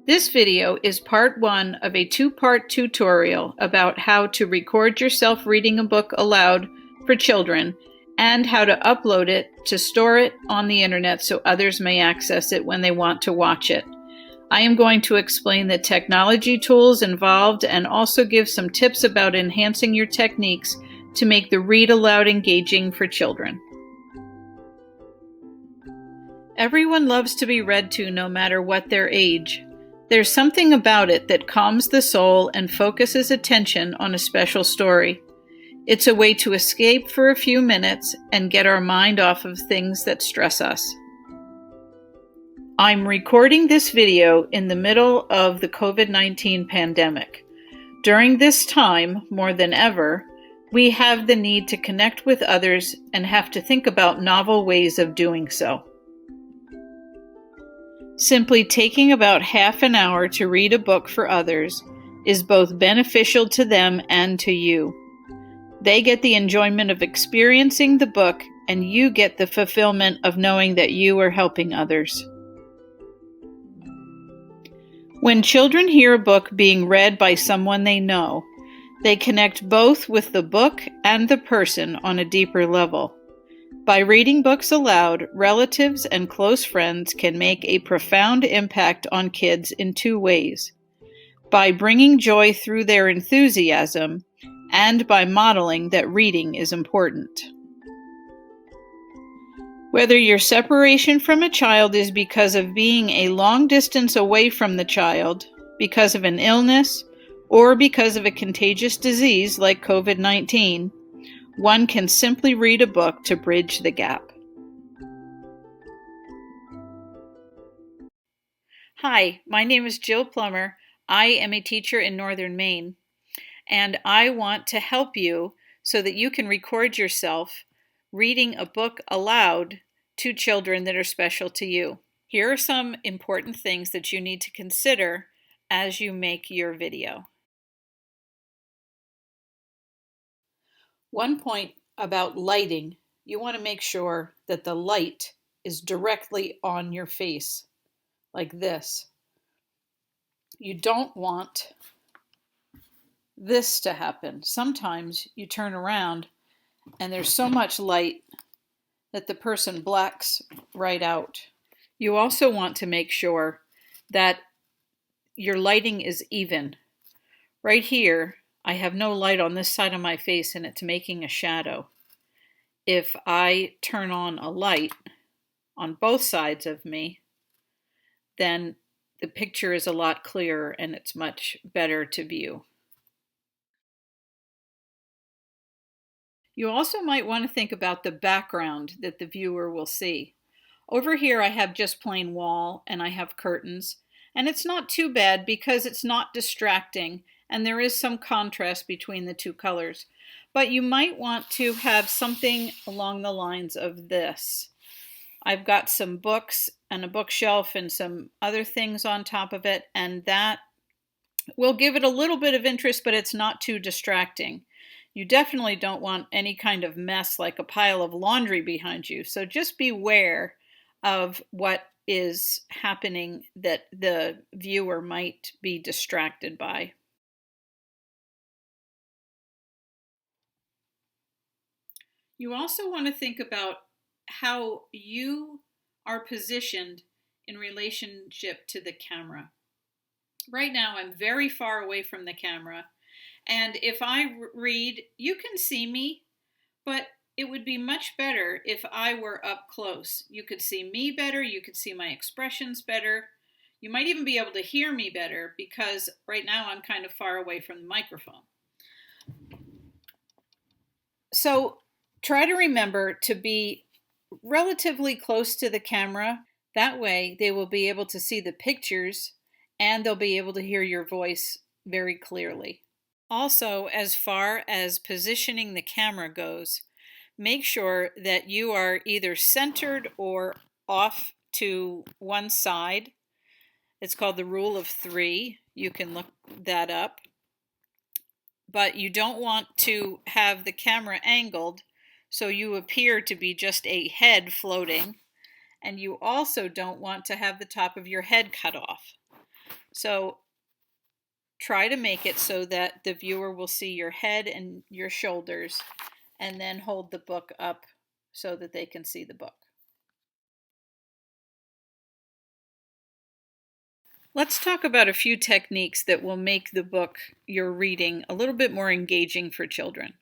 This video is part one of a two-part tutorial about how to record yourself reading a book aloud for children and how to upload it to store it on the internet so others may access it when they want to watch it. I am going to explain the technology tools involved and also give some tips about enhancing your techniques to make the read aloud engaging for children. Everyone loves to be read to no matter what their age. There's something about it that calms the soul and focuses attention on a special story. It's a way to escape for a few minutes and get our mind off of things that stress us. I'm recording this video in the middle of the COVID-19 pandemic. During this time, more than ever, we have the need to connect with others and have to think about novel ways of doing so. Simply taking about half an hour to read a book for others is both beneficial to them and to you. They get the enjoyment of experiencing the book, and you get the fulfillment of knowing that you are helping others. When children hear a book being read by someone they know, they connect both with the book and the person on a deeper level. By reading books aloud, relatives and close friends can make a profound impact on kids in two ways: by bringing joy through their enthusiasm, and by modeling that reading is important. Whether your separation from a child is because of being a long distance away from the child, because of an illness, or because of a contagious disease like COVID-19, one can simply read a book to bridge the gap. Hi, my name is Jill Plummer. I am a teacher in Northern Maine, and I want to help you so that you can record yourself reading a book aloud to children that are special to you. Here are some important things that you need to consider as you make your video. One point about lighting: you want to make sure that the light is directly on your face, like this. You don't want this to happen. Sometimes you turn around and there's so much light that the person blacks right out. You also want to make sure that your lighting is even. Right here, I have no light on this side of my face and it's making a shadow. If I turn on a light on both sides of me, then the picture is a lot clearer and it's much better to view. You also might want to think about the background that the viewer will see. Over here I have just plain wall and I have curtains, and it's not too bad because it's not distracting and there is some contrast between the two colors. But you might want to have something along the lines of this. I've got some books and a bookshelf and some other things on top of it, and that will give it a little bit of interest, but it's not too distracting. You definitely don't want any kind of mess like a pile of laundry behind you, so just beware of what is happening that the viewer might be distracted by. You also want to think about how you are positioned in relationship to the camera. Right now, I'm very far away from the camera, and if I read, you can see me, but it would be much better if I were up close. You could see me better, you could see my expressions better. You might even be able to hear me better because right now I'm kind of far away from the microphone. So try to remember to be relatively close to the camera. That way they will be able to see the pictures and they'll be able to hear your voice very clearly. Also, as far as positioning the camera goes, make sure that you are either centered or off to one side. It's called the rule of 3. You can look that up. But you don't want to have the camera angled so you appear to be just a head floating. And you also don't want to have the top of your head cut off. So try to make it so that the viewer will see your head and your shoulders, and then hold the book up so that they can see the book. Let's talk about a few techniques that will make the book you're reading a little bit more engaging for children.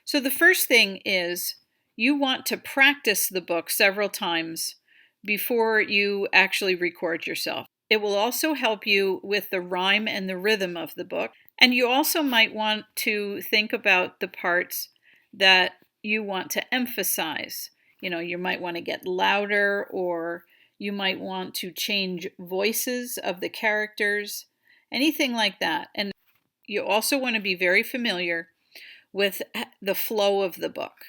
So the first thing is you want to practice the book several times before you actually record yourself. It will also help you with the rhyme and the rhythm of the book. And you also might want to think about the parts that you want to emphasize. You might want to get louder, or you might want to change voices of the characters, anything like that. And you also want to be very familiar with the flow of the book.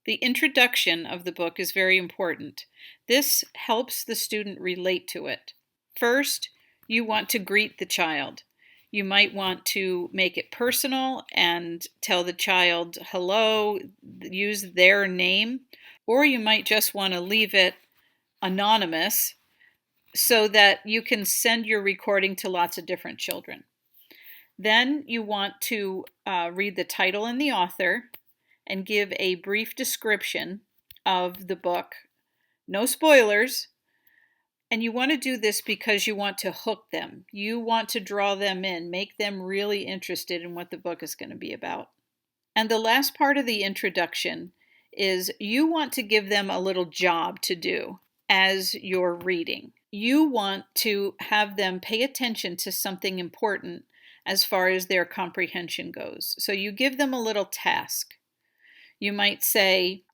The introduction of the book is very important. This helps the student relate to it. First, you want to greet the child. You might want to make it personal and tell the child hello, use their name, or you might just want to leave it anonymous so that you can send your recording to lots of different children. Then you want to read the title and the author and give a brief description of the book. No spoilers. And you want to do this because you want to hook them. You want to draw them in, make them really interested in what the book is going to be about. And the last part of the introduction is you want to give them a little job to do as you're reading. You want to have them pay attention to something important as far as their comprehension goes. So you give them a little task. You might say,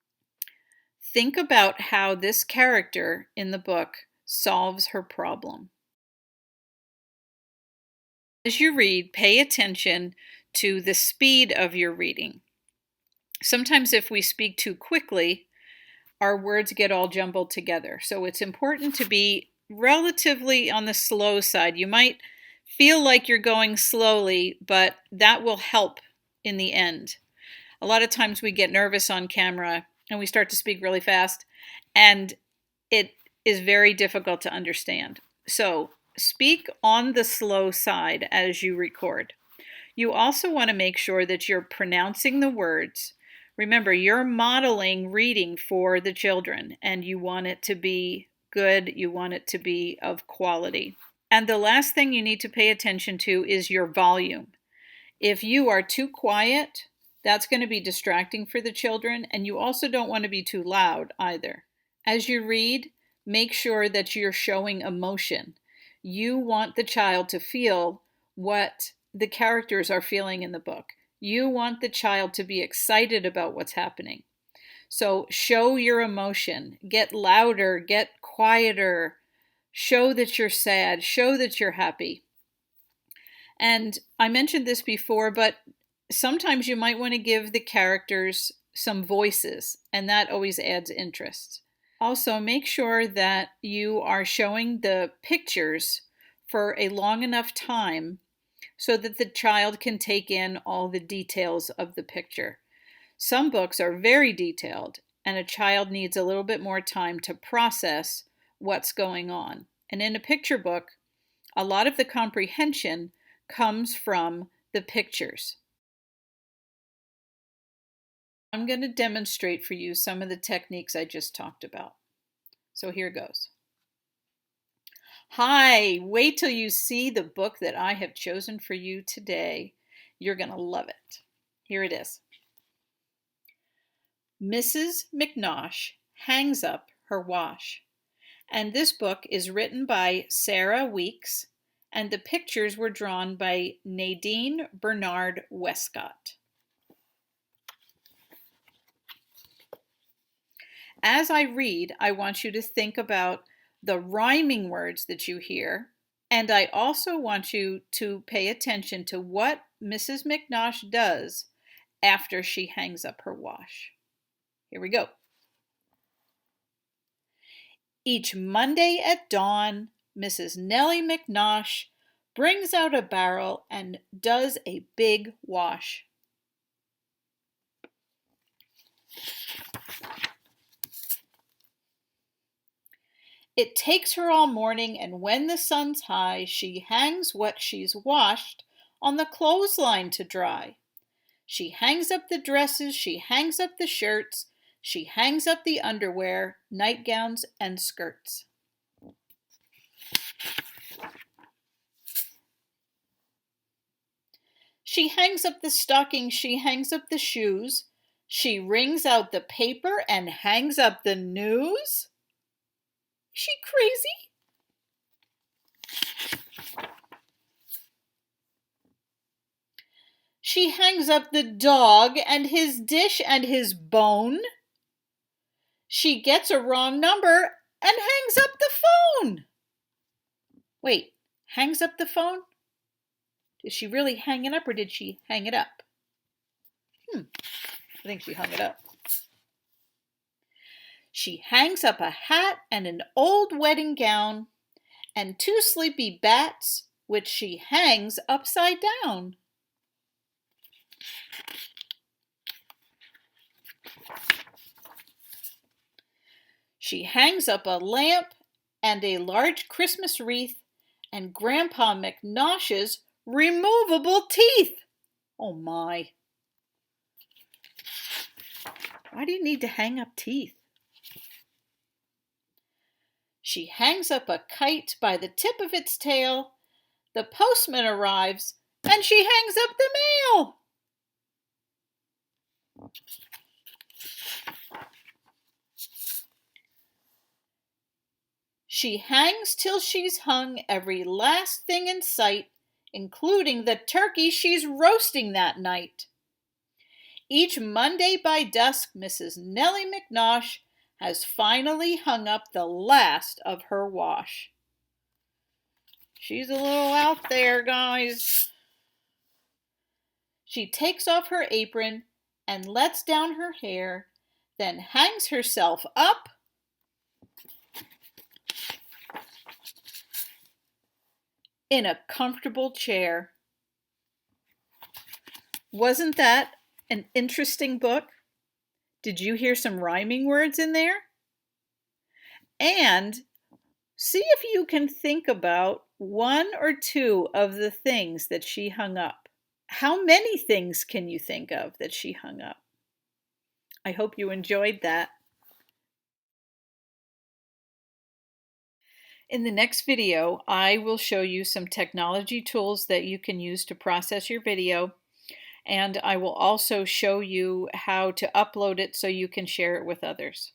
think about how this character in the book solves her problem. As you read, pay attention to the speed of your reading. Sometimes if we speak too quickly, our words get all jumbled together. So it's important to be relatively on the slow side. You might feel like you're going slowly, but that will help in the end. A lot of times we get nervous on camera and we start to speak really fast, and it is very difficult to understand. So speak on the slow side as you record. You also want to make sure that you're pronouncing the words. Remember, you're modeling reading for the children, and you want it to be good. You want it to be of quality. And the last thing you need to pay attention to is your volume. If you are too quiet, that's going to be distracting for the children, and you also don't want to be too loud either. As you read, make sure that you're showing emotion. You want the child to feel what the characters are feeling in the book. You want the child to be excited about what's happening. So show your emotion. Get louder, get quieter. Show that you're sad. Show that you're happy. And I mentioned this before, but sometimes you might want to give the characters some voices, and that always adds interest. Also, make sure that you are showing the pictures for a long enough time so that the child can take in all the details of the picture. Some books are very detailed, and a child needs a little bit more time to process what's going on. And in a picture book, a lot of the comprehension comes from the pictures. I'm going to demonstrate for you some of the techniques I just talked about. So here goes. Hi, wait till you see the book that I have chosen for you today. You're going to love it. Here it is. Mrs. McNosh hangs up her wash. And this book is written by Sarah Weeks, and the pictures were drawn by Nadine Bernard Westcott. As I read, I want you to think about the rhyming words that you hear, and I also want you to pay attention to what Mrs. McNosh does after she hangs up her wash. Here we go. Each Monday at dawn, Mrs. Nellie McNosh brings out a barrel and does a big wash. It takes her all morning, and when the sun's high, she hangs what she's washed on the clothesline to dry. She hangs up the dresses, she hangs up the shirts, she hangs up the underwear, nightgowns, and skirts. She hangs up the stockings, she hangs up the shoes, she wrings out the paper and hangs up the news. Is she crazy? She hangs up the dog and his dish and his bone. She gets a wrong number and hangs up the phone. Wait, hangs up the phone? Did she really hang it up or did she hang it up? I think she hung it up. She hangs up a hat and an old wedding gown and 2 sleepy bats, which she hangs upside down. She hangs up a lamp and a large Christmas wreath and Grandpa McNosh's removable teeth. Oh my. Why do you need to hang up teeth? She hangs up a kite by the tip of its tail. The postman arrives and she hangs up the mail. She hangs till she's hung every last thing in sight, including the turkey she's roasting that night. Each Monday by dusk, Mrs. Nellie McNosh has finally hung up the last of her wash. She's a little out there, guys. She takes off her apron and lets down her hair, then hangs herself up in a comfortable chair. Wasn't that an interesting book? Did you hear some rhyming words in there? And see if you can think about 1 or 2 of the things that she hung up. How many things can you think of that she hung up? I hope you enjoyed that. In the next video, I will show you some technology tools that you can use to process your video, and I will also show you how to upload it so you can share it with others.